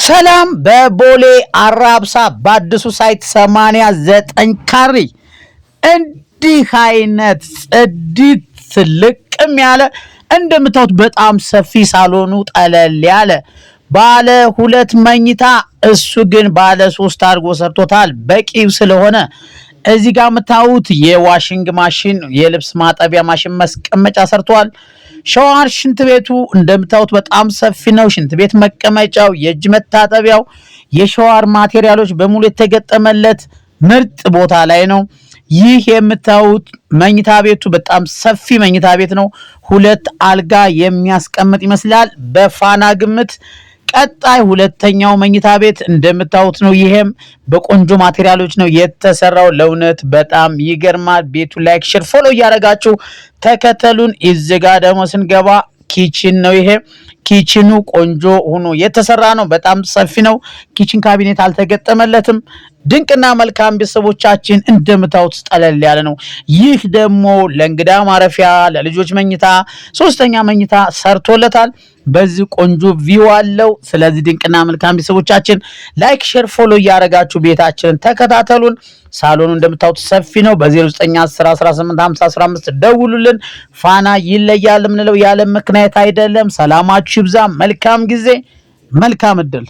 ሰላም በቦሌ አራብሳ በአዲሱ ሳይት 89 ካሬ እንዲህ አይነት ጽድት ልቅም ያለ እንደምታዩት በጣም ሰፊ ሳሎኑ ጠለል ያለ ባለ 2 መኝታ እሱ ግን ባለ 3 አድርጎ ሰርቶታል። በቂው ስለሆነ እዚህ ጋር የምታዩት የዋሽንግ ማሽን የልብስ ማጠቢያ ማሽን ማስቀመጫ ሰርቷል። ሻወር ሽንት ቤቱ እንደምታዩት በጣም ሰፊ ነው። ሽንት ቤት መቀመጫው፣ የእጅ መታጠቢያው፣ የሻወር ማቴሪያሎች በሙሉ የተገጠመለት ምርጥ ቦታ ላይ ነው። ይህ የምታዩት መኝታ ቤቱ በጣም ሰፊ መኝታ ቤት ነው። 2 አልጋ የሚያስቀምጥ ይመስላል በፋና ግምት። ቀጣይ ሁለተኛው መኝታ ቤት እንደምታዩት ነው። ይሄም በቆንጆ ማቴሪያሎች ነው የተሰራው። ለእውነት በጣም ይገርማል። ቤቱ ላይክ ሼር ፎሎ እያደረጋችሁ ተከተሉን። እዚህ ጋር ደግሞ ስንገባ ኪችን ነው። ይሄ ኪችኑ ቆንጆ ሆኖ የተሰራ ነው። በጣም ሰፊ ነው። ኪችን ካቢኔት አልተገጠመለትም። ድንቅና መልካም ቤተሰቦቻችን እንደምታዩት ጠለል ያለ ነው። ይህ ደግሞ ለእንግዳ ማረፊያ ለልጆች መኝታ 3ኛ መኝታ ሰርቶለታል። በዚህ ቆንጆ ቪው አለው። ስለዚህ ድንቅና መልካም ቤተሰቦቻችን ላይክ ሼር ፎሎ እያደረጋችሁ ቤታችንን ተከታተሉን። ሳሎኑ እንደምታዩት ሰፊ ነው። በ0910185015 ደውሉልን። ፋና ይለያል የምንለው ያለ ምክንያት አይደለም። ሰላማችሁ ይብዛ። መልካም ጊዜ፣ መልካም እድል።